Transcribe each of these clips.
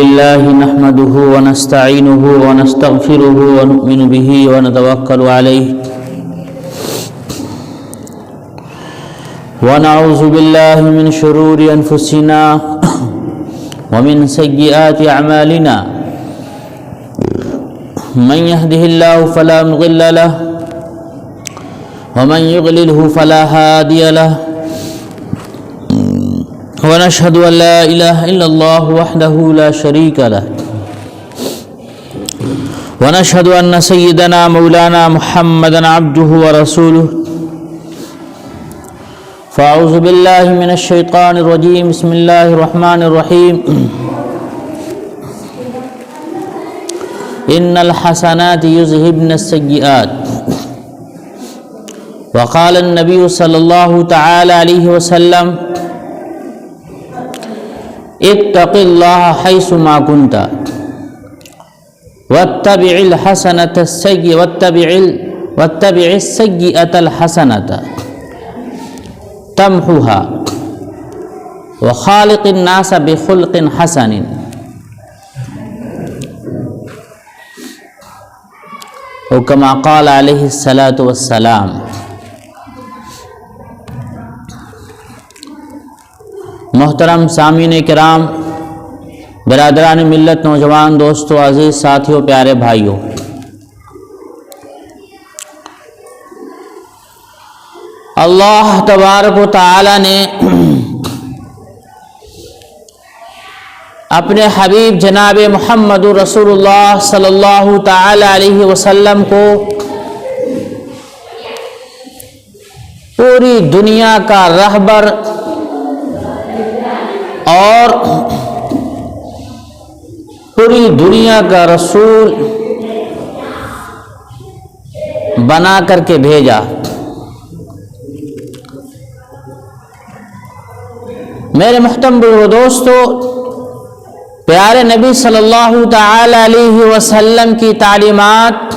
الله نحمده ونستعينه ونستغفره ونؤمن به ونتوكل عليه ونعوذ بالله من شرور أنفسنا ومن سيئات أعمالنا من يهده الله فلا مضل له ومن يضلله فلا هادي له ونشهد أن لا إله إلا الله وحده لا شريك له ونشهد أن سيدنا مولانا محمدا عبده ورسوله فأعوذ بالله من الشيطان الرجيم بسم الله الرحمن الرحيم إن الحسنات يذهبن السيئات وقال النبي صلى الله تعالى عليه وسلم اتق الله حيث ما كنت واتبع الحسنة السيئة واتبع السيئة الحسنة تمحها وخالق الناس بخلق حسن. وكما قال عليه الصلاة والسلام. محترم سامعین کرام، برادران ملت، نوجوان دوستو، عزیز ساتھیوں، پیارے بھائیوں، اللہ تبارک و تعالی نے اپنے حبیب جناب محمد رسول اللہ صلی اللہ تعالی علیہ وسلم کو پوری دنیا کا رہبر اور پوری دنیا کا رسول بنا کر کے بھیجا. میرے محترم دوستو، پیارے نبی صلی اللہ تعالی علیہ وسلم کی تعلیمات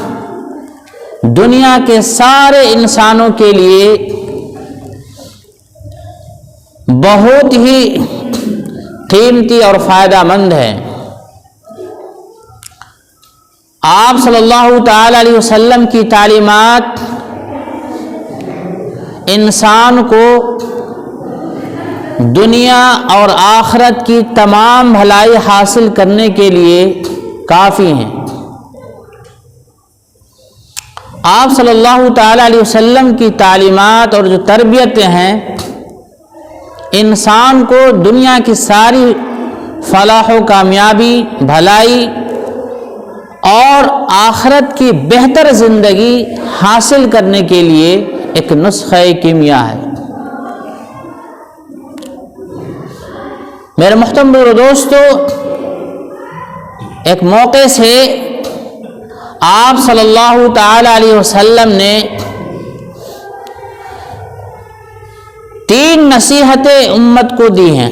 دنیا کے سارے انسانوں کے لیے بہت ہی قیمتی اور فائدہ مند ہے. آپ صلی اللہ تعالی علیہ وسلم کی تعلیمات انسان کو دنیا اور آخرت کی تمام بھلائی حاصل کرنے کے لیے کافی ہیں. آپ صلی اللہ تعالی علیہ وسلم کی تعلیمات اور جو تربیتیں ہیں انسان کو دنیا کی ساری فلاح و کامیابی، بھلائی اور آخرت کی بہتر زندگی حاصل کرنے کے لیے ایک نسخہ کیمیا ہے. میرے محترم دوستو، ایک موقع سے آپ صلی اللہ تعالی علیہ وسلم نے 3 نصیحتیں امت کو دی ہیں.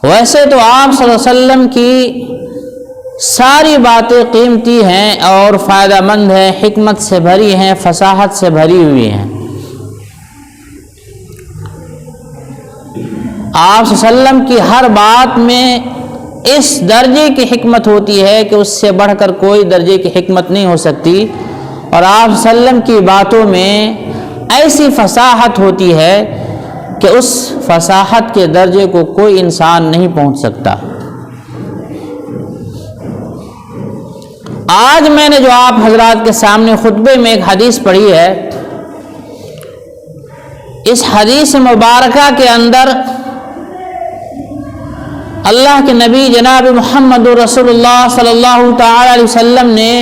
ویسے تو آپ صلی اللہ علیہ وسلم کی ساری باتیں قیمتی ہیں اور فائدہ مند ہیں، حکمت سے بھری ہیں، فصاحت سے بھری ہوئی ہیں. آپ صلی اللہ علیہ وسلم کی ہر بات میں اس درجے کی حکمت ہوتی ہے کہ اس سے بڑھ کر کوئی درجے کی حکمت نہیں ہو سکتی، اور آپ صلی اللہ علیہ وسلم کی باتوں میں ایسی فصاحت ہوتی ہے کہ اس فصاحت کے درجے کو کوئی انسان نہیں پہنچ سکتا. آج میں نے جو آپ حضرات کے سامنے خطبے میں ایک حدیث پڑھی ہے، اس حدیث مبارکہ کے اندر اللہ کے نبی جناب محمد رسول اللہ صلی اللہ تعالی علیہ وسلم نے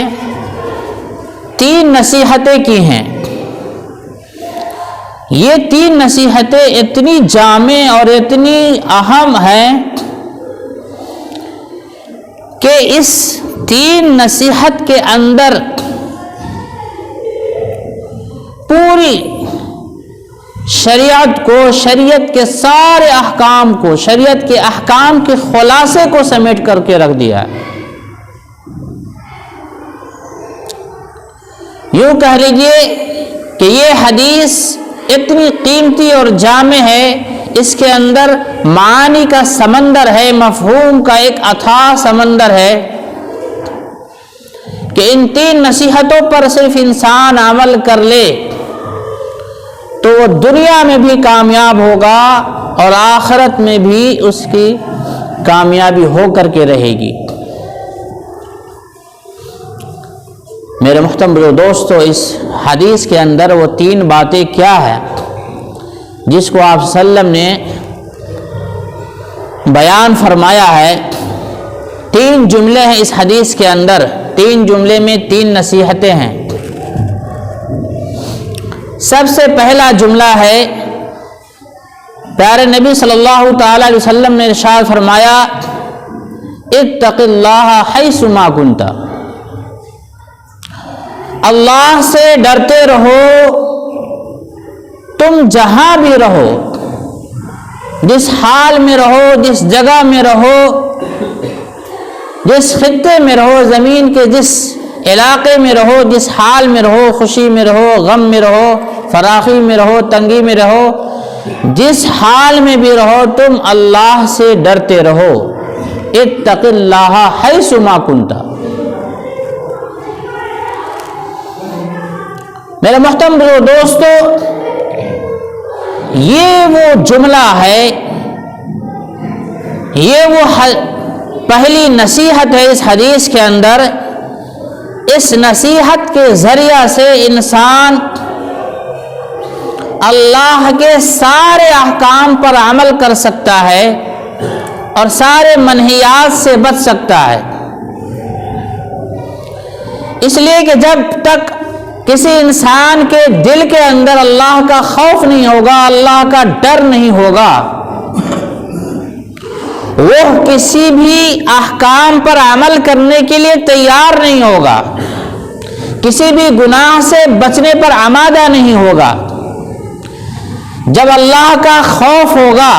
3 نصیحتیں کی ہیں. یہ 3 نصیحتیں اتنی جامع اور اتنی اہم ہیں کہ اس 3 نصیحت کے اندر پوری شریعت کو، شریعت کے سارے احکام کو، شریعت کے احکام کے خلاصے کو سمیٹ کر کے رکھ دیا ہے. یوں کہہ لیجئے کہ یہ حدیث اتنی قیمتی اور جامع ہے، اس کے اندر معانی کا سمندر ہے، مفہوم کا ایک اتھاہ سمندر ہے کہ ان 3 نصیحتوں پر صرف انسان عمل کر لے تو وہ دنیا میں بھی کامیاب ہوگا اور آخرت میں بھی اس کی کامیابی ہو کر کے رہے گی۔ میرے محترم دوستو، اس حدیث کے اندر وہ 3 باتیں کیا ہے جس کو آپ صلی اللہ علیہ وسلم نے بیان فرمایا ہے؟ 3 جملے ہیں اس حدیث کے اندر، 3 جملے میں 3 نصیحتیں ہیں۔ سب سے پہلا جملہ ہے، پیارے نبی صلی اللہ تعالی علیہ وسلم نے ارشاد فرمایا، اتق اللہ حیث ما کنت، اللہ سے ڈرتے رہو تم جہاں بھی رہو، جس حال میں رہو، جس جگہ میں رہو، جس خطے میں رہو، زمین کے جس علاقے میں رہو، جس حال میں رہو، خوشی میں رہو، غم میں رہو، فراخی میں رہو، تنگی میں رہو، جس حال میں بھی رہو تم اللہ سے ڈرتے رہو۔ اتق اللہ حیث ما کنت۔ میرے محترم دوستو، یہ وہ جملہ ہے، یہ وہ پہلی نصیحت ہے اس حدیث کے اندر۔ اس نصیحت کے ذریعہ سے انسان اللہ کے سارے احکام پر عمل کر سکتا ہے اور سارے منہیات سے بچ سکتا ہے۔ اس لیے کہ جب تک کسی انسان کے دل کے اندر اللہ کا خوف نہیں ہوگا، اللہ کا ڈر نہیں ہوگا، وہ کسی بھی احکام پر عمل کرنے کے لیے تیار نہیں ہوگا، کسی بھی گناہ سے بچنے پر آمادہ نہیں ہوگا۔ جب اللہ کا خوف ہوگا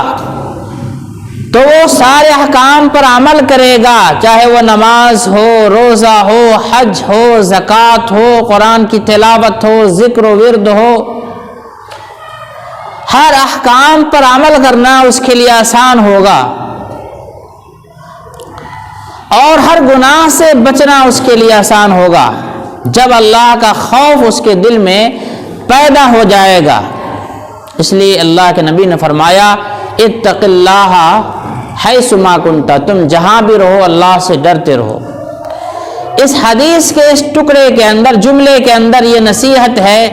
تو وہ سارے احکام پر عمل کرے گا، چاہے وہ نماز ہو، روزہ ہو، حج ہو، زکوٰۃ ہو، قرآن کی تلاوت ہو، ذکر و ورد ہو، ہر احکام پر عمل کرنا اس کے لیے آسان ہوگا اور ہر گناہ سے بچنا اس کے لیے آسان ہوگا جب اللہ کا خوف اس کے دل میں پیدا ہو جائے گا۔ اس لیے اللہ کے نبی نے فرمایا، اتق اللہ حیث ما کنت، تم جہاں بھی رہو اللہ سے ڈرتے رہو۔ اس حدیث کے اس ٹکڑے کے اندر، جملے کے اندر یہ نصیحت ہے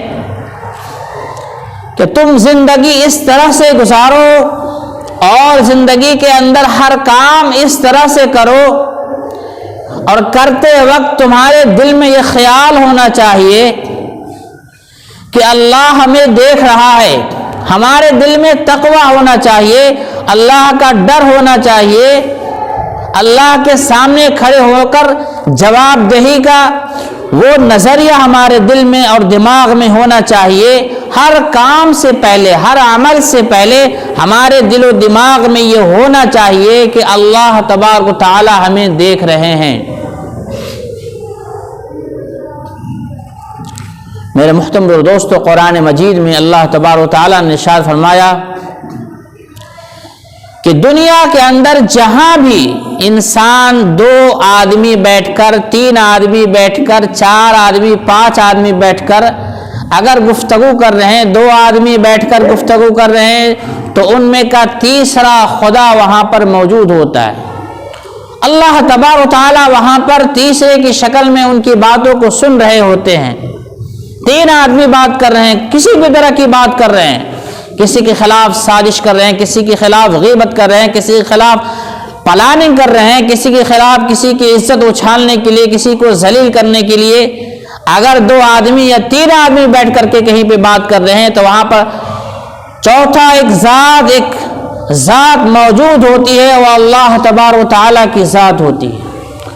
کہ تم زندگی اس طرح سے گزارو اور زندگی کے اندر ہر کام اس طرح سے کرو، اور کرتے وقت تمہارے دل میں یہ خیال ہونا چاہیے کہ اللہ ہمیں دیکھ رہا ہے، ہمارے دل میں تقوی ہونا چاہیے، اللہ کا ڈر ہونا چاہیے، اللہ کے سامنے کھڑے ہو کر جواب دہی کا وہ نظریہ ہمارے دل میں اور دماغ میں ہونا چاہیے۔ ہر کام سے پہلے، ہر عمل سے پہلے ہمارے دل و دماغ میں یہ ہونا چاہیے کہ اللہ تبارک و تعالی ہمیں دیکھ رہے ہیں۔ میرے محترم دوستو، قرآن مجید میں اللہ تبارک و تعالی نے ارشاد فرمایا کہ دنیا کے اندر جہاں بھی انسان 2 آدمی بیٹھ کر، 3 آدمی بیٹھ کر، 4 آدمی، 5 آدمی بیٹھ کر اگر گفتگو کر رہے ہیں، 2 آدمی بیٹھ کر گفتگو کر رہے ہیں تو ان میں کا تیسرا خدا وہاں پر موجود ہوتا ہے۔ اللہ تبارک و تعالی وہاں پر تیسرے کی شکل میں ان کی باتوں کو سن رہے ہوتے ہیں۔ 3 آدمی بات کر رہے ہیں، کسی بھی طرح کی بات کر رہے ہیں، کسی کے خلاف سازش کر رہے ہیں، کسی کے خلاف غیبت کر رہے ہیں، کسی کے خلاف پلاننگ کر رہے ہیں، کسی کے خلاف کسی کی عزت اچھالنے کے لیے، کسی کو ذلیل کرنے کے لیے۔ اگر 2 آدمی یا 3 آدمی بیٹھ کر کے کہیں پہ بات کر رہے ہیں تو وہاں پر چوتھا ایک ذات موجود ہوتی ہے، وہ اللہ تبارک و تعالیٰ کی ذات ہوتی ہے۔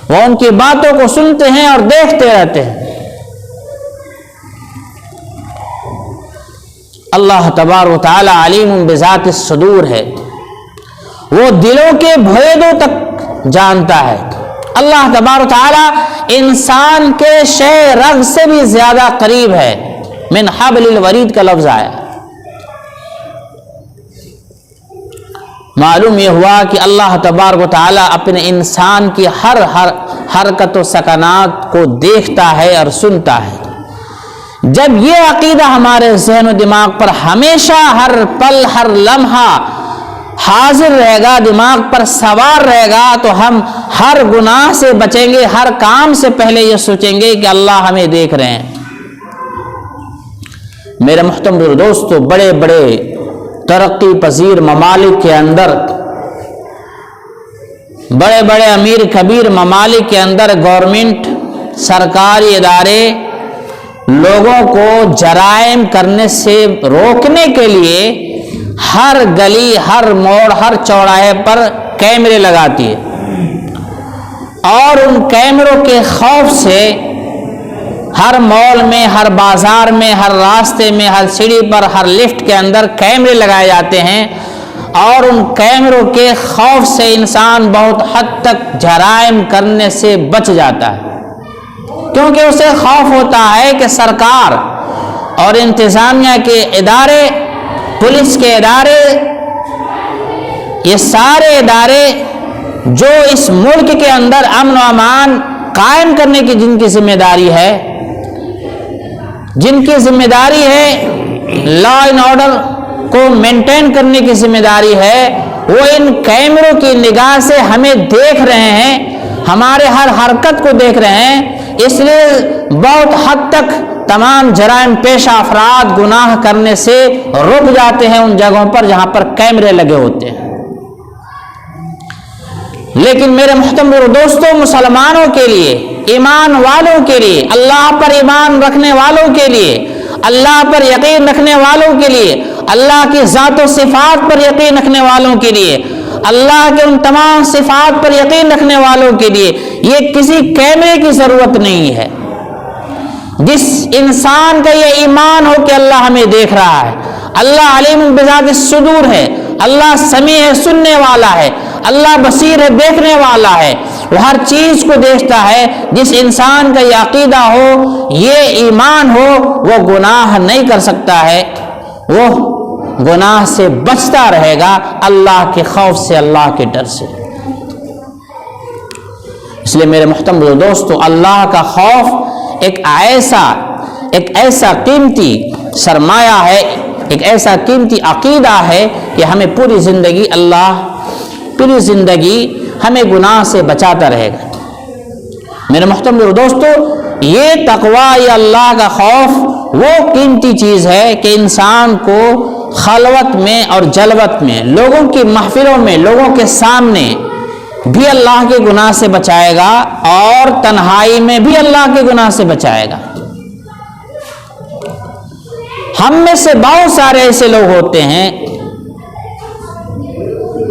وہ ان کی باتوں کو سنتے ہیں اور دیکھتے رہتے ہیں۔ اللہ تبارک و تعالی علیم بذات الصدور ہے، وہ دلوں کے بھیدوں تک جانتا ہے۔ اللہ تبارک و تعالی انسان کے شے رگ سے بھی زیادہ قریب ہے۔ من حبل الورید کا لفظ آیا۔ معلوم یہ ہوا کہ اللہ تبارک و تعالیٰ اپنے انسان کی ہر حرکت و سکنات کو دیکھتا ہے اور سنتا ہے۔ جب یہ عقیدہ ہمارے ذہن و دماغ پر ہمیشہ ہر پل ہر لمحہ حاضر رہے گا، دماغ پر سوار رہے گا، تو ہم ہر گناہ سے بچیں گے، ہر کام سے پہلے یہ سوچیں گے کہ اللہ ہمیں دیکھ رہے ہیں۔ میرے محترم دوستو، بڑے بڑے ترقی پذیر ممالک کے اندر، بڑے بڑے امیر کبیر ممالک کے اندر گورنمنٹ، سرکاری ادارے لوگوں کو جرائم کرنے سے روکنے کے لیے ہر گلی، ہر موڑ، ہر چوراہے پر کیمرے لگاتی ہے، اور ان کیمروں کے خوف سے ہر مال میں، ہر بازار میں، ہر راستے میں، ہر سیڑھی پر، ہر لفٹ کے اندر کیمرے لگائے جاتے ہیں، اور ان کیمروں کے خوف سے انسان بہت حد تک جرائم کرنے سے بچ جاتا ہے، کیونکہ اسے خوف ہوتا ہے کہ سرکار اور انتظامیہ کے ادارے، پولیس کے ادارے، یہ سارے ادارے جو اس ملک کے اندر امن و امان قائم کرنے کی جن کی ذمہ داری ہے، جن کی ذمہ داری ہے لا اینڈ آرڈر کو مینٹین کرنے کی ذمہ داری ہے، وہ ان کیمروں کی نگاہ سے ہمیں دیکھ رہے ہیں، ہمارے ہر حرکت کو دیکھ رہے ہیں، اس لیے بہت حد تک تمام جرائم پیشہ افراد گناہ کرنے سے رک جاتے ہیں ان جگہوں پر جہاں پر کیمرے لگے ہوتے ہیں۔ لیکن میرے محترم دوستوں، مسلمانوں کے لیے، ایمان والوں کے لیے، اللہ پر ایمان رکھنے والوں کے لیے، اللہ پر یقین رکھنے والوں کے لیے، اللہ کی ذات و صفات پر یقین رکھنے والوں کے لیے، اللہ کے ان تمام صفات پر یقین رکھنے والوں کے لیے یہ کسی کیمرے کی ضرورت نہیں ہے۔ جس انسان کا یہ ایمان ہو کہ اللہ ہمیں دیکھ رہا ہے، اللہ علیم بذات الصدور ہے، اللہ سمیع ہے، سننے والا ہے، اللہ بصیر ہے، دیکھنے والا ہے، وہ ہر چیز کو دیکھتا ہے، جس انسان کا یہ عقیدہ ہو، یہ ایمان ہو، وہ گناہ نہیں کر سکتا ہے، وہ گناہ سے بچتا رہے گا اللہ کے خوف سے، اللہ کے ڈر سے۔ اس لیے میرے محترم دوستو، اللہ کا خوف ایک ایسا قیمتی سرمایہ ہے، ایک ایسا قیمتی عقیدہ ہے کہ ہمیں پوری زندگی ہمیں گناہ سے بچاتا رہے گا۔ میرے محترم دوستو، یہ تقوی، یہ اللہ کا خوف وہ قیمتی چیز ہے کہ انسان کو خلوت میں اور جلوت میں، لوگوں کی محفلوں میں، لوگوں کے سامنے بھی اللہ کے گناہ سے بچائے گا، اور تنہائی میں بھی اللہ کے گناہ سے بچائے گا۔ ہم میں سے بہت سارے ایسے لوگ ہوتے ہیں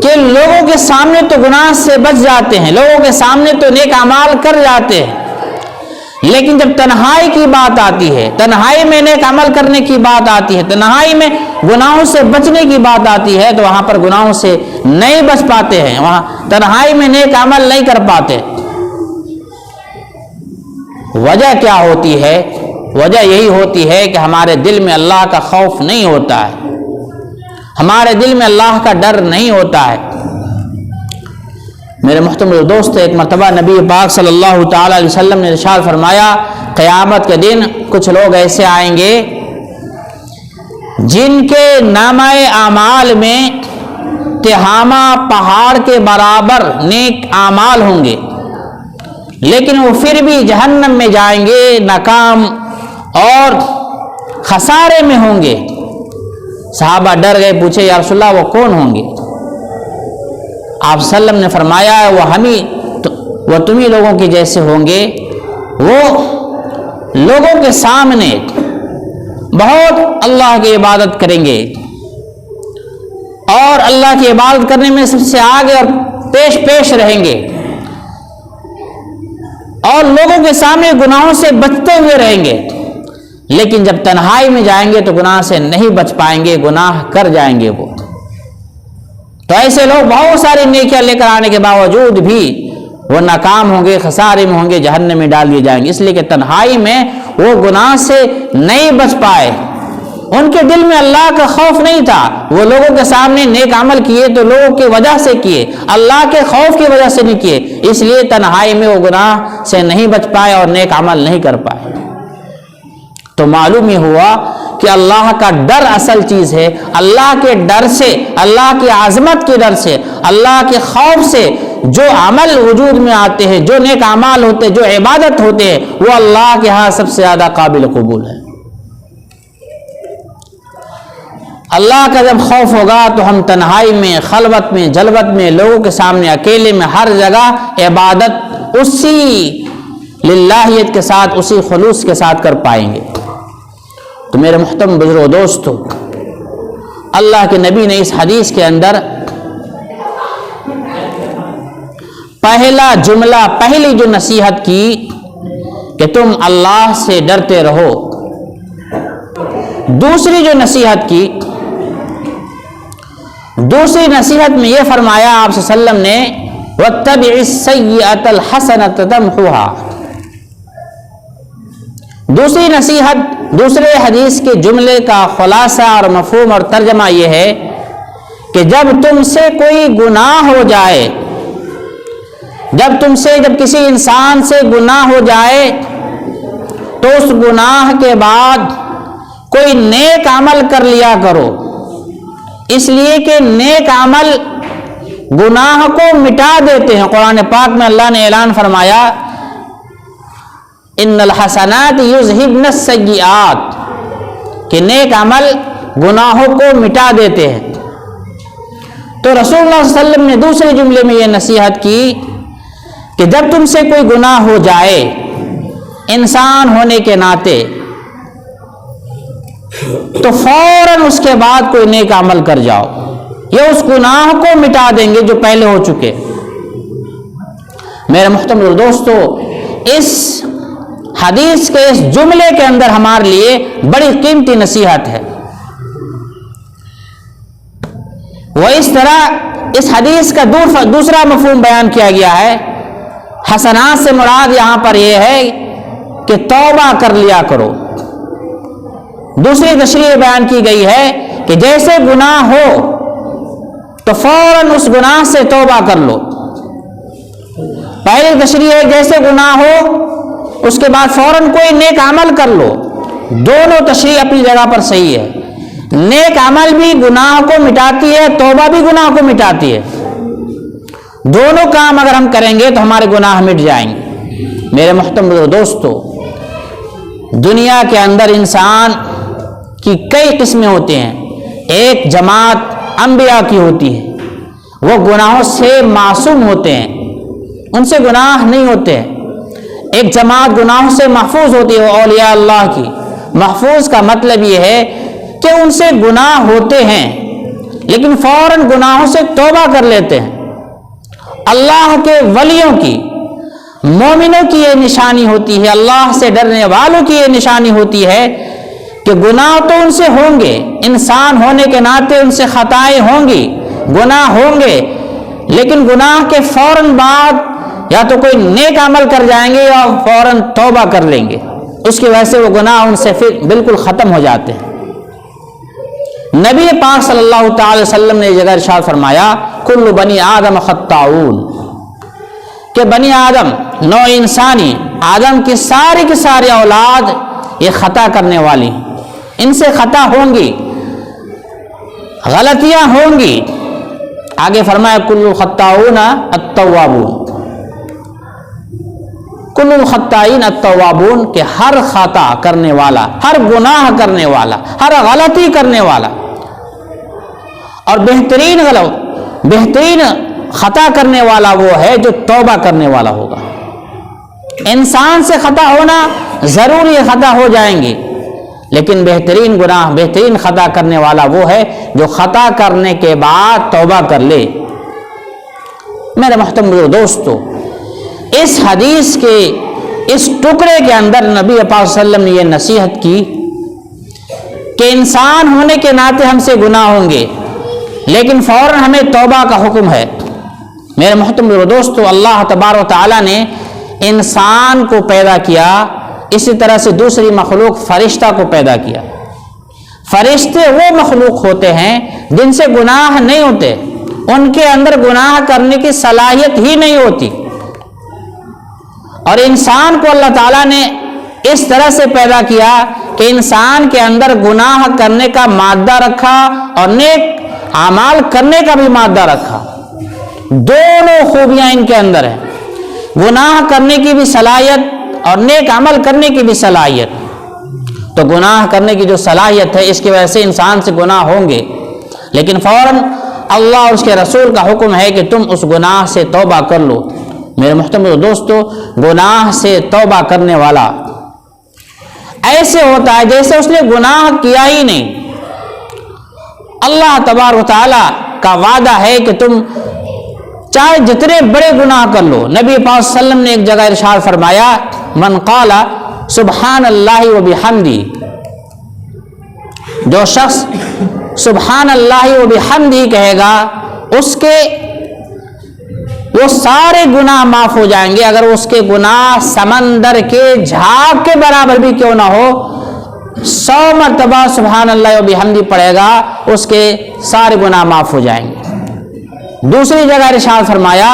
کہ لوگوں کے سامنے تو گناہ سے بچ جاتے ہیں، لوگوں کے سامنے تو نیک اعمال کر جاتے ہیں، لیکن جب تنہائی کی بات آتی ہے، تنہائی میں نیک عمل کرنے کی بات آتی ہے، تنہائی میں گناہوں سے بچنے کی بات آتی ہے، تو وہاں پر گناہوں سے نہیں بچ پاتے ہیں، وہاں تنہائی میں نیک عمل نہیں کر پاتے۔ وجہ کیا ہوتی ہے؟ وجہ یہی ہوتی ہے کہ ہمارے دل میں اللہ کا خوف نہیں ہوتا ہے، ہمارے دل میں اللہ کا ڈر نہیں ہوتا ہے۔ میرے محترم دوست، ایک مرتبہ نبی پاک صلی اللہ تعالی علیہ وسلم نے ارشاد فرمایا، قیامت کے دن کچھ لوگ ایسے آئیں گے جن کے نامہ اعمال میں تہامہ پہاڑ کے برابر نیک اعمال ہوں گے، لیکن وہ پھر بھی جہنم میں جائیں گے، ناکام اور خسارے میں ہوں گے۔ صحابہ ڈر گئے، پوچھے یا رسول اللہ وہ کون ہوں گے؟ آپ صلی اللہ علیہ وسلم نے فرمایا وہ تمہیں لوگوں کے جیسے ہوں گے، وہ لوگوں کے سامنے بہت اللہ کی عبادت کریں گے، اور اللہ کی عبادت کرنے میں سب سے آگے اور پیش رہیں گے، اور لوگوں کے سامنے گناہوں سے بچتے ہوئے رہیں گے، لیکن جب تنہائی میں جائیں گے تو گناہ سے نہیں بچ پائیں گے، گناہ کر جائیں گے وہ۔ تو ایسے لوگ بہت ساری نیکیاں لے کر آنے کے باوجود بھی وہ ناکام ہوں گے، خسارے میں ہوں گے، جہنم میں ڈال دیے جائیں گے، اس لیے کہ تنہائی میں وہ گناہ سے نہیں بچ پائے، ان کے دل میں اللہ کا خوف نہیں تھا. وہ لوگوں کے سامنے نیک عمل کیے تو لوگوں کی وجہ سے کیے, اللہ کے خوف کی وجہ سے نہیں کیے, اس لیے تنہائی میں وہ گناہ سے نہیں بچ پائے اور نیک عمل نہیں کر پائے. تو معلوم یہ ہوا کہ اللہ کا ڈر اصل چیز ہے. اللہ کے ڈر سے, اللہ کی عظمت کے ڈر سے, اللہ کے خوف سے جو عمل وجود میں آتے ہیں, جو نیک اعمال ہوتے ہیں, جو عبادت ہوتے ہیں, وہ اللہ کے ہاں سب سے زیادہ قابل قبول ہے. اللہ کا جب خوف ہوگا تو ہم تنہائی میں, خلوت میں, جلوت میں, لوگوں کے سامنے, اکیلے میں, ہر جگہ عبادت اسی للہیت کے ساتھ, اسی خلوص کے ساتھ کر پائیں گے. تو میرے محترم بزرگوں دوستو, اللہ کے نبی نے اس حدیث کے اندر پہلا جملہ, پہلی جو نصیحت کی کہ تم اللہ سے ڈرتے رہو. دوسری جو نصیحت کی, دوسری نصیحت میں یہ فرمایا آپ صلی اللہ علیہ وسلم نے وَاتَّبِعِ السَّيِّئَةَ الْحَسَنَةَ تَمْحُوهَا. دوسری نصیحت, دوسرے حدیث کے جملے کا خلاصہ اور مفہوم اور ترجمہ یہ ہے کہ جب تم سے کوئی گناہ ہو جائے, جب کسی انسان سے گناہ ہو جائے تو اس گناہ کے بعد کوئی نیک عمل کر لیا کرو, اس لیے کہ نیک عمل گناہ کو مٹا دیتے ہیں. قرآن پاک میں اللہ نے اعلان فرمایا ان الحسنات یذہبن السیئات, کہ نیک عمل گناہوں کو مٹا دیتے ہیں. تو رسول اللہ صلی اللہ علیہ وسلم نے دوسرے جملے میں یہ نصیحت کی کہ جب تم سے کوئی گناہ ہو جائے انسان ہونے کے ناطے, تو فوراً اس کے بعد کوئی نیک عمل کر جاؤ, یہ اس گناہ کو مٹا دیں گے جو پہلے ہو چکے. میرے محترم دوستو, اس حدیث کے اس جملے کے اندر ہمارے لیے بڑی قیمتی نصیحت ہے. وہ اس طرح اس حدیث کا دوسرا مفہوم بیان کیا گیا ہے. حسنات سے مراد یہاں پر یہ ہے کہ توبہ کر لیا کرو. دوسری تشریح بیان کی گئی ہے کہ جیسے گناہ ہو تو فوراً اس گناہ سے توبہ کر لو. پہلی تشریح ہے جیسے گناہ ہو اس کے بعد فوراً کوئی نیک عمل کر لو. دونوں تشریح اپنی جگہ پر صحیح ہے. نیک عمل بھی گناہ کو مٹاتی ہے, توبہ بھی گناہ کو مٹاتی ہے. دونوں کام اگر ہم کریں گے تو ہمارے گناہ مٹ جائیں گے. میرے محترم دوستو, دنیا کے اندر انسان کی کئی قسمیں ہوتے ہیں. ایک جماعت انبیاء کی ہوتی ہے, وہ گناہوں سے معصوم ہوتے ہیں, ان سے گناہ نہیں ہوتے ہیں. ایک جماعت گناہوں سے محفوظ ہوتی ہے, وہ اولیاء اللہ کی. محفوظ کا مطلب یہ ہے کہ ان سے گناہ ہوتے ہیں لیکن فوراً گناہوں سے توبہ کر لیتے ہیں. اللہ کے ولیوں کی, مومنوں کی یہ نشانی ہوتی ہے, اللہ سے ڈرنے والوں کی یہ نشانی ہوتی ہے کہ گناہ تو ان سے ہوں گے, انسان ہونے کے ناطے ان سے خطائیں ہوں گی, گناہ ہوں گے, لیکن گناہ کے فوراً بعد یا تو کوئی نیک عمل کر جائیں گے یا فوراً توبہ کر لیں گے. اس کی وجہ سے وہ گناہ ان سے پھر بالکل ختم ہو جاتے ہیں. نبی پاک صلی اللہ تعالی وسلم نے یہ جگہ ارشاد فرمایا کل بنی آدم خطاؤن, کہ بنی آدم, نوع انسانی, آدم کی ساری اولاد یہ خطا کرنے والی ہیں. ان سے خطا ہوں گی, غلطیاں ہوں گی. آگے فرمایا کل الخطاؤن التوابون, کل الخطائین التوابون, کہ ہر خطا کرنے والا, ہر گناہ کرنے والا, ہر غلطی کرنے والا, اور بہترین خطا کرنے والا وہ ہے جو توبہ کرنے والا ہوگا. انسان سے خطا ہونا ضروری خطا ہو جائیں گے, لیکن بہترین گناہ, بہترین خطا کرنے والا وہ ہے جو خطا کرنے کے بعد توبہ کر لے. میرے محترم دوستو, اس حدیث کے اس ٹکڑے کے اندر نبی پاک صلی اللہ علیہ وسلم نے یہ نصیحت کی کہ انسان ہونے کے ناطے ہم سے گناہ ہوں گے لیکن فوراً ہمیں توبہ کا حکم ہے. میرے محترم دوستو, اللہ تبارک و تعالیٰ نے انسان کو پیدا کیا, اسی طرح سے دوسری مخلوق فرشتہ کو پیدا کیا. فرشتے وہ مخلوق ہوتے ہیں جن سے گناہ نہیں ہوتے، ان کے اندر گناہ کرنے کی صلاحیت ہی نہیں ہوتی، اور انسان کو اللہ تعالیٰ نے اس طرح سے پیدا کیا کہ انسان کے اندر گناہ کرنے کا مادہ رکھا اور نیک اعمال کرنے کا بھی مادہ رکھا، دونوں خوبیاں ان کے اندر ہیں، گناہ کرنے کی بھی صلاحیت اور نیک عمل کرنے کی بھی صلاحیت۔ تو گناہ کرنے کی جو صلاحیت ہے، اس کی وجہ سے انسان سے گناہ ہوں گے، لیکن فوراً اللہ اور اس کے رسول کا حکم ہے کہ تم اس گناہ سے توبہ کر لو۔ میرے محترم دوستو، گناہ سے توبہ کرنے والا ایسے ہوتا ہے جیسے اس نے گناہ کیا ہی نہیں۔ اللہ تبارک و تعالیٰ کا وعدہ ہے کہ تم چاہے جتنے بڑے گناہ کر لو۔ نبی پاک صلی اللہ علیہ وسلم نے ایک جگہ ارشاد فرمایا، من قال سبحان اللہ و بحمدی، جو شخص سبحان اللہ و بحمدی کہے گا، اس کے وہ سارے گناہ معاف ہو جائیں گے، اگر اس کے گناہ سمندر کے جھاگ کے برابر بھی کیوں نہ ہو، 100 مرتبہ سبحان اللہ و بحمدی پڑھے گا، اس کے سارے گناہ معاف ہو جائیں گے۔ دوسری جگہ ارشاد فرمایا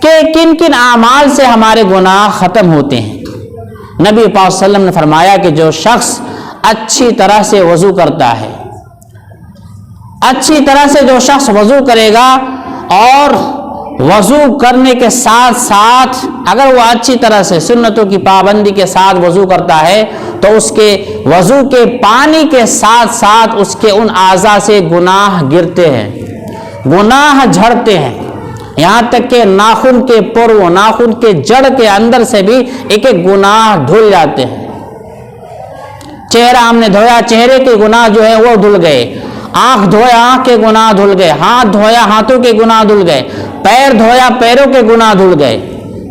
کہ کن کن اعمال سے ہمارے گناہ ختم ہوتے ہیں۔ نبی پاک صلی اللہ علیہ وسلم نے فرمایا کہ جو شخص اچھی طرح سے وضو کرتا ہے، اچھی طرح سے جو شخص وضو کرے گا اور وضو کرنے کے ساتھ ساتھ اگر وہ اچھی طرح سے سنتوں کی پابندی کے ساتھ وضو کرتا ہے تو اس کے وضو کے پانی کے ساتھ ساتھ اس کے ان اعضاء سے گناہ گرتے ہیں، گناہ جھڑتے ہیں، یہاں تک کہ ناخن کے پرو، ناخن کے جڑ کے اندر سے بھی ایک ایک گناہ دھل جاتے ہیں۔ چہرہ ہم نے دھویا، چہرے کے گناہ جو ہے وہ دھل گئے، آنکھ دھویا، آنکھ کے گناہ دھل گئے، ہاتھ دھویا، ہاتھوں کے گناہ دھل گئے، پیر دھویا، پیروں کے گناہ دھل گئے۔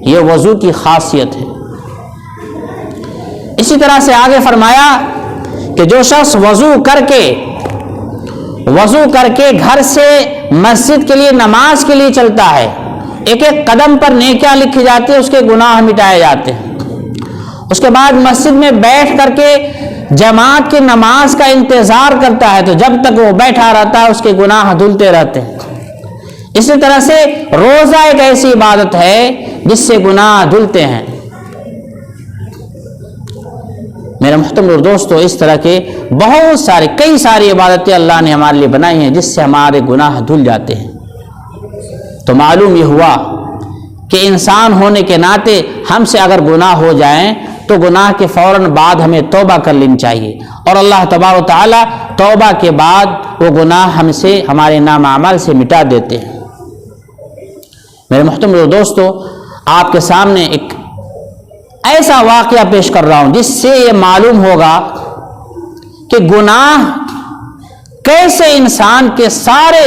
یہ وضو کی خاصیت ہے۔ اسی طرح سے آگے فرمایا کہ جو شخص وضو کر کے گھر سے مسجد کے لیے، نماز کے لیے چلتا ہے، ایک ایک قدم پر نیکیاں لکھی جاتی ہیں، اس کے گناہ مٹائے جاتے ہیں۔ اس کے بعد مسجد میں بیٹھ کر کے جماعت کی نماز کا انتظار کرتا ہے، تو جب تک وہ بیٹھا رہتا ہے اس کے گناہ دھلتے رہتے ہیں۔ اسی طرح سے روزہ ایک ایسی عبادت ہے جس سے گناہ دھلتے ہیں۔ میرے محترم دوستو، اس طرح کے بہت سارے کئی ساری عبادتیں اللہ نے ہمارے لیے بنائی ہیں جس سے ہمارے گناہ دھل جاتے ہیں۔ تو معلوم یہ ہوا کہ انسان ہونے کے ناطے ہم سے اگر گناہ ہو جائیں تو گناہ کے فوراً بعد ہمیں توبہ کر لینی چاہیے، اور اللہ تبارک و تعالیٰ توبہ کے بعد وہ گناہ ہم سے، ہمارے نام اعمال سے مٹا دیتے ہیں۔ میرے محترم دوستو، آپ کے سامنے ایک ایسا واقعہ پیش کر رہا ہوں جس سے یہ معلوم ہوگا کہ گناہ کیسے انسان کے سارے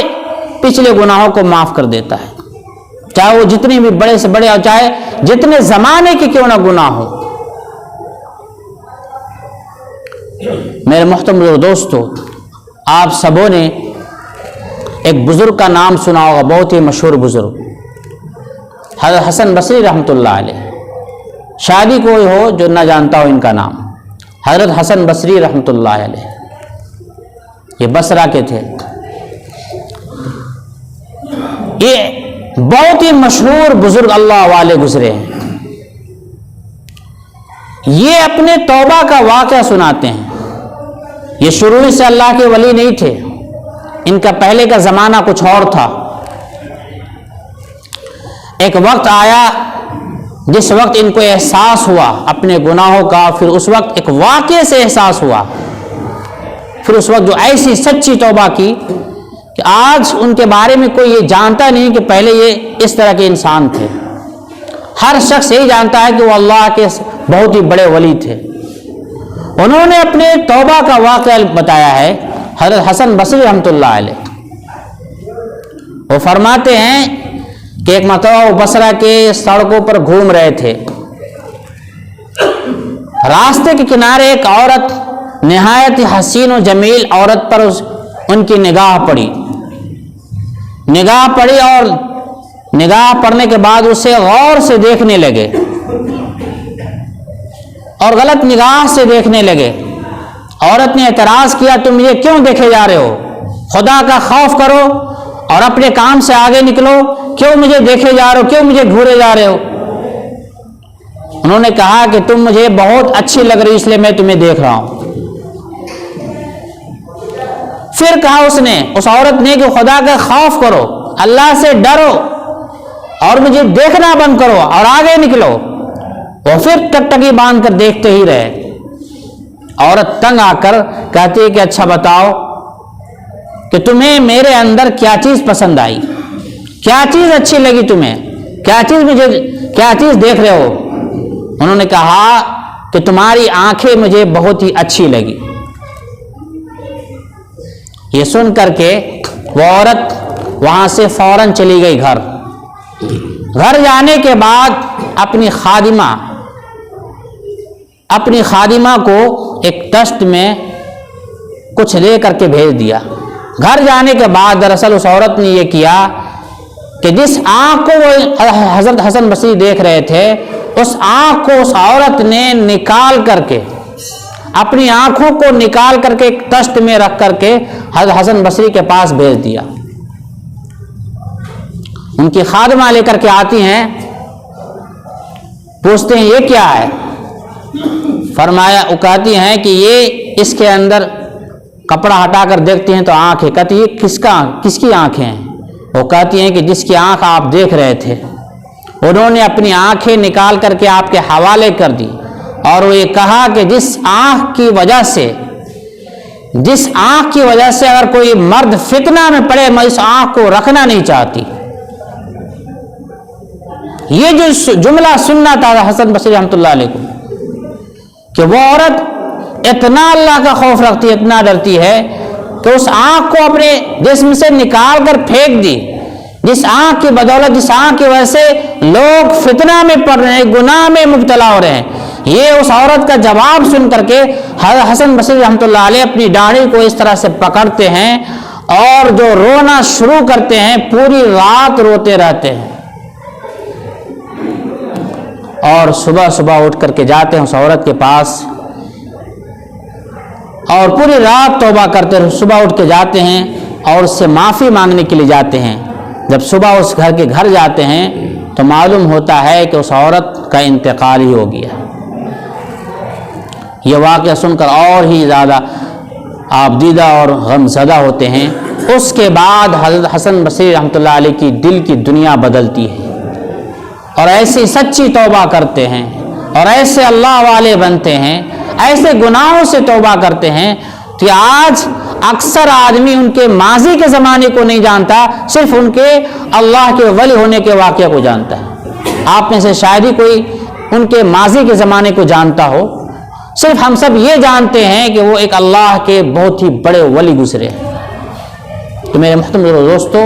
پچھلے گناہوں کو معاف کر دیتا ہے، چاہے وہ جتنے بھی بڑے سے بڑے اور چاہے جتنے زمانے کے کیوں نہ گناہ ہو۔ میرے محترم دوستو، آپ سبوں نے ایک بزرگ کا نام سنا ہوگا، بہت ہی مشہور بزرگ، حضرت حسن بصری رحمۃ اللہ علیہ۔ شادی کوئی ہو جو نہ جانتا ہو ان کا نام، حضرت حسن بصری رحمۃ اللہ علیہ، یہ بصرہ کے تھے۔ یہ بہت ہی مشہور بزرگ اللہ والے گزرے ہیں۔ یہ اپنے توبہ کا واقعہ سناتے ہیں۔ یہ شروع سے اللہ کے ولی نہیں تھے، ان کا پہلے کا زمانہ کچھ اور تھا۔ ایک وقت آیا جس وقت ان کو احساس ہوا اپنے گناہوں کا، پھر اس وقت ایک واقعے سے احساس ہوا، پھر اس وقت جو ایسی سچی توبہ کی کہ آج ان کے بارے میں کوئی یہ جانتا نہیں کہ پہلے یہ اس طرح کے انسان تھے۔ ہر شخص یہی جانتا ہے کہ وہ اللہ کے بہت ہی بڑے ولی تھے۔ انہوں نے اپنے توبہ کا واقعہ بتایا ہے حضرت حسن بصری رحمۃ اللہ علیہ۔ وہ فرماتے ہیں کہ ایک مرتبہ وہ بصرہ کے سڑکوں پر گھوم رہے تھے، راستے کے کنارے ایک عورت، نہایت حسین و جمیل عورت پر ان کی نگاہ پڑی اور نگاہ پڑنے کے بعد اسے غور سے دیکھنے لگے اور غلط نگاہ سے دیکھنے لگے۔ عورت نے اعتراض کیا تم مجھے کیوں دیکھے جا رہے ہو؟ خدا کا خوف کرو اور اپنے کام سے آگے نکلو، کیوں مجھے دیکھے جا رہے ہو، کیوں مجھے گھورے جا رہے ہو؟ انہوں نے کہا کہ تم مجھے بہت اچھی لگ رہی اس لیے میں تمہیں دیکھ رہا ہوں۔ پھر کہا اس عورت نے کہ خدا کا خوف کرو، اللہ سے ڈرو اور مجھے دیکھنا بند کرو اور آگے نکلو۔ وہ پھر ٹکٹکی باندھ کر دیکھتے ہی رہے۔ عورت تنگ آ کر کہتی ہے کہ اچھا بتاؤ کہ تمہیں میرے اندر کیا چیز پسند آئی، کیا چیز اچھی لگی تمہیں، کیا چیز دیکھ رہے ہو؟ انہوں نے کہا کہ تمہاری آنکھیں مجھے بہت ہی اچھی لگی۔ یہ سن کر کے وہ عورت وہاں سے فوراً چلی گئی گھر جانے کے بعد اپنی خادمہ کو ایک ٹسٹ میں کچھ لے کر کے بھیج دیا۔ گھر جانے کے بعد دراصل اس عورت نے یہ کیا کہ جس آنکھ کو وہ حضرت حسن بصری دیکھ رہے تھے، اس آنکھ کو اس عورت نے نکال کر کے، اپنی آنکھوں کو نکال کر کے ایک ٹسٹ میں رکھ کر کے حضرت حسن بصری کے پاس بھیج دیا۔ ان کی خادمہ لے کر کے آتی ہیں، پوچھتے ہیں یہ کیا ہے؟ فرمایا، کہتی ہیں کہ یہ اس کے اندر کپڑا ہٹا کر دیکھتے ہیں تو آنکھ ہے۔ کہتی ہے کس کی آنکھیں ہیں؟ وہ کہتی ہیں کہ جس کی آنکھ آپ دیکھ رہے تھے، انہوں نے اپنی آنکھیں نکال کر کے آپ کے حوالے کر دی اور وہ یہ کہا کہ جس آنکھ کی وجہ سے اگر کوئی مرد فتنہ میں پڑے میں اس آنکھ کو رکھنا نہیں چاہتی۔ یہ جو جملہ سننا تھا حسن بصری رحمۃ اللہ علیہ کو، کہ وہ عورت اتنا اللہ کا خوف رکھتی ہے، اتنا ڈرتی ہے کہ اس آنکھ کو اپنے جسم سے نکال کر پھینک دی، جس آنکھ کی بدولت، جس آنکھ کی وجہ سے لوگ فتنہ میں پڑ رہے ہیں، گناہ میں مبتلا ہو رہے ہیں۔ یہ اس عورت کا جواب سن کر کے حسن بصری رحمۃ اللہ علیہ اپنی داڑھی کو اس طرح سے پکڑتے ہیں اور جو رونا شروع کرتے ہیں، پوری رات روتے رہتے ہیں اور صبح اٹھ کر کے جاتے ہیں اس عورت کے پاس اور پوری رات توبہ کرتے ہیں۔ صبح اٹھ کے جاتے ہیں اور اس سے معافی مانگنے کے لیے جاتے ہیں۔ جب صبح اس گھر جاتے ہیں تو معلوم ہوتا ہے کہ اس عورت کا انتقال ہی ہو گیا۔ یہ واقعہ سن کر اور ہی زیادہ آبدیدہ اور غم زدہ ہوتے ہیں۔ اس کے بعد حضرت حسن بصری رحمۃ اللہ علیہ کی دل کی دنیا بدلتی ہے اور ایسی سچی توبہ کرتے ہیں اور ایسے اللہ والے بنتے ہیں، ایسے گناہوں سے توبہ کرتے ہیں کہ آج اکثر آدمی ان کے ماضی کے زمانے کو نہیں جانتا، صرف ان کے اللہ کے ولی ہونے کے واقعہ کو جانتا ہے۔ آپ میں سے شاید ہی کوئی ان کے ماضی کے زمانے کو جانتا ہو، صرف ہم سب یہ جانتے ہیں کہ وہ ایک اللہ کے بہت ہی بڑے ولی گزرے ہیں۔ تو میرے محترم دوستو،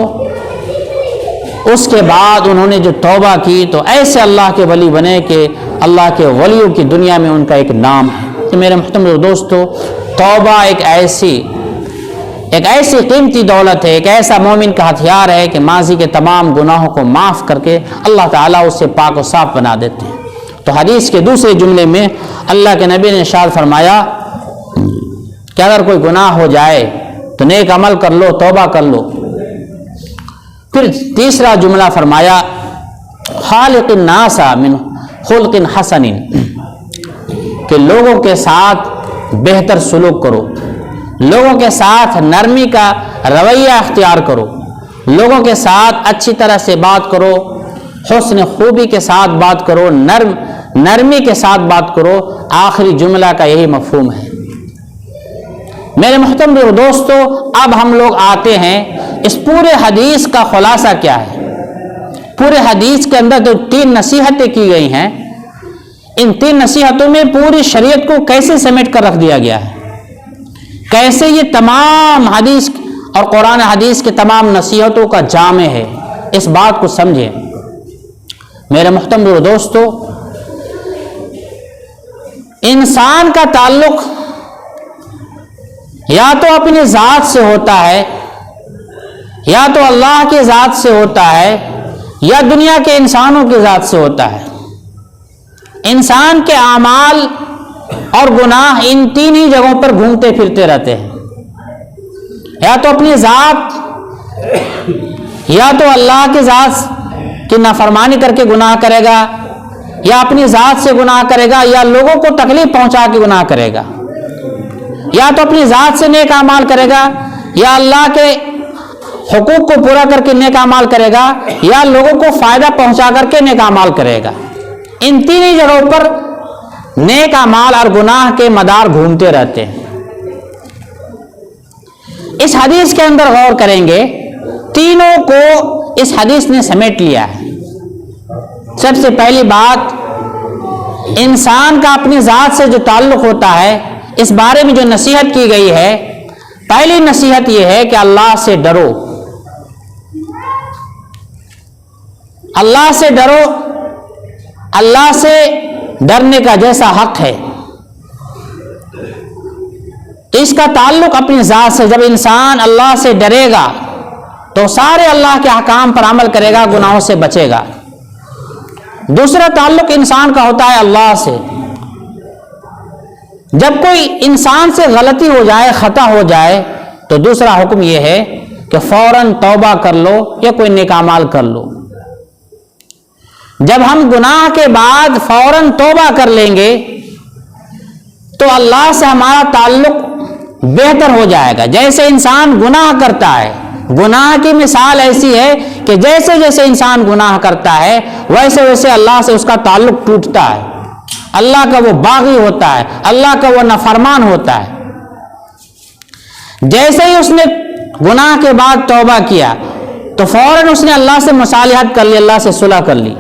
اس کے بعد انہوں نے جو توبہ کی تو ایسے اللہ کے ولی بنے کہ اللہ کے ولیوں کی دنیا میں ان کا ایک نام ہے۔ تو میرے محترم دوستو، توبہ ایک ایسی قیمتی دولت ہے، ایک ایسا مومن کا ہتھیار ہے کہ ماضی کے تمام گناہوں کو معاف کر کے اللہ تعالیٰ اسے پاک و صاف بنا دیتے ہیں۔ تو حدیث کے دوسرے جملے میں اللہ کے نبی نے ارشاد فرمایا کہ اگر کوئی گناہ ہو جائے تو نیک عمل کر لو، توبہ کر لو۔ پھر تیسرا جملہ فرمایا خالق الناس من خلق حسن، کہ لوگوں کے ساتھ بہتر سلوک کرو، لوگوں کے ساتھ نرمی کا رویہ اختیار کرو، لوگوں کے ساتھ اچھی طرح سے بات کرو، حسن خوبی کے ساتھ بات کرو، نرمی کے ساتھ بات کرو۔ آخری جملہ کا یہی مفہوم ہے۔ میرے محترم دوستو، اب ہم لوگ آتے ہیں اس پورے حدیث کا خلاصہ کیا ہے۔ پورے حدیث کے اندر جو 3 نصیحتیں کی گئی ہیں، ان 3 نصیحتوں میں پوری شریعت کو کیسے سمیٹ کر رکھ دیا گیا ہے، کیسے یہ تمام حدیث اور قرآن حدیث کے تمام نصیحتوں کا جامع ہے، اس بات کو سمجھیں۔ میرے محترم دوستو، انسان کا تعلق یا تو اپنی ذات سے ہوتا ہے، یا تو اللہ کی ذات سے ہوتا ہے، یا دنیا کے انسانوں کی ذات سے ہوتا ہے۔ انسان کے اعمال اور گناہ ان تین ہی جگہوں پر گھومتے پھرتے رہتے ہیں، یا تو اپنی ذات، یا تو اللہ کی ذات کی نافرمانی کر کے گناہ کرے گا، یا اپنی ذات سے گناہ کرے گا، یا لوگوں کو تکلیف پہنچا کے گناہ کرے گا، یا تو اپنی ذات سے نیک اعمال کرے گا، یا اللہ کے حقوق کو پورا کر کے نیک اعمال کرے گا، یا لوگوں کو فائدہ پہنچا کر کے نیک اعمال کرے گا۔ ان تین ہی جگہوں پر نیک اعمال اور گناہ کے مدار گھومتے رہتے ہیں۔ اس حدیث کے اندر غور کریں گے، تینوں کو اس حدیث نے سمیٹ لیا ہے۔ سب سے پہلی بات، انسان کا اپنی ذات سے جو تعلق ہوتا ہے، اس بارے میں جو نصیحت کی گئی ہے، پہلی نصیحت یہ ہے کہ اللہ سے ڈرو، اللہ سے ڈرو، اللہ سے ڈرنے کا جیسا حق ہے، تو اس کا تعلق اپنی ذات سے۔ جب انسان اللہ سے ڈرے گا تو سارے اللہ کے احکام پر عمل کرے گا، گناہوں سے بچے گا۔ دوسرا تعلق انسان کا ہوتا ہے اللہ سے۔ جب کوئی انسان سے غلطی ہو جائے، خطا ہو جائے، تو دوسرا حکم یہ ہے کہ فوراً توبہ کر لو یا کوئی نیک اعمال کر لو۔ جب ہم گناہ کے بعد فوراً توبہ کر لیں گے تو اللہ سے ہمارا تعلق بہتر ہو جائے گا۔ جیسے انسان گناہ کرتا ہے، گناہ کی مثال ایسی ہے کہ جیسے جیسے انسان گناہ کرتا ہے ویسے ویسے اللہ سے اس کا تعلق ٹوٹتا ہے، اللہ کا وہ باغی ہوتا ہے، اللہ کا وہ نافرمان ہوتا ہے۔ جیسے ہی اس نے گناہ کے بعد توبہ کیا تو فوراً اس نے اللہ سے مصالحت کر لی، اللہ سے صلح کر لی،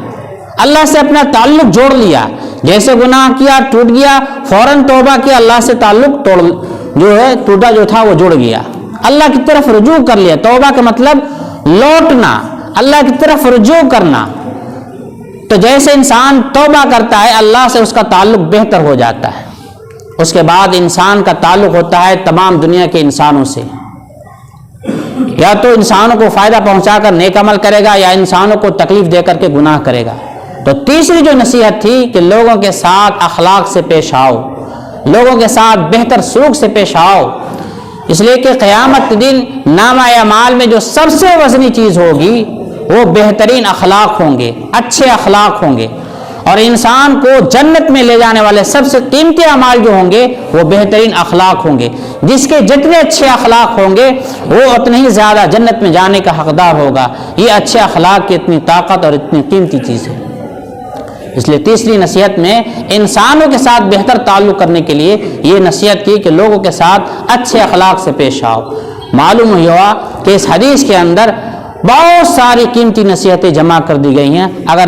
اللہ سے اپنا تعلق جوڑ لیا۔ جیسے گناہ کیا ٹوٹ گیا، فوراً توبہ کیا، اللہ سے تعلق ٹوٹا جو تھا وہ جڑ گیا، اللہ کی طرف رجوع کر لیا۔ توبہ کا مطلب لوٹنا، اللہ کی طرف رجوع کرنا۔ تو جیسے انسان توبہ کرتا ہے، اللہ سے اس کا تعلق بہتر ہو جاتا ہے۔ اس کے بعد انسان کا تعلق ہوتا ہے تمام دنیا کے انسانوں سے، یا تو انسانوں کو فائدہ پہنچا کر نیک عمل کرے گا، یا انسانوں کو تکلیف دے کر کے گناہ کرے گا۔ تو تیسری جو نصیحت تھی کہ لوگوں کے ساتھ اخلاق سے پیش آؤ، لوگوں کے ساتھ بہتر سلوک سے پیش آؤ، اس لیے کہ قیامت کے دن نامہ اعمال میں جو سب سے وزنی چیز ہوگی وہ بہترین اخلاق ہوں گے، اچھے اخلاق ہوں گے، اور انسان کو جنت میں لے جانے والے سب سے قیمتی اعمال جو ہوں گے وہ بہترین اخلاق ہوں گے۔ جس کے جتنے اچھے اخلاق ہوں گے وہ اتنے ہی زیادہ جنت میں جانے کا حقدار ہوگا۔ یہ اچھے اخلاق کی اتنی طاقت اور اتنی قیمتی چیز ہے۔ اس لیے تیسری نصیحت میں انسانوں کے ساتھ بہتر تعلق کرنے کے لیے یہ نصیحت کی کہ لوگوں کے ساتھ اچھے اخلاق سے پیش آؤ۔ معلوم ہوا کہ اس حدیث کے اندر بہت ساری قیمتی نصیحتیں جمع کر دی گئی ہیں۔ اگر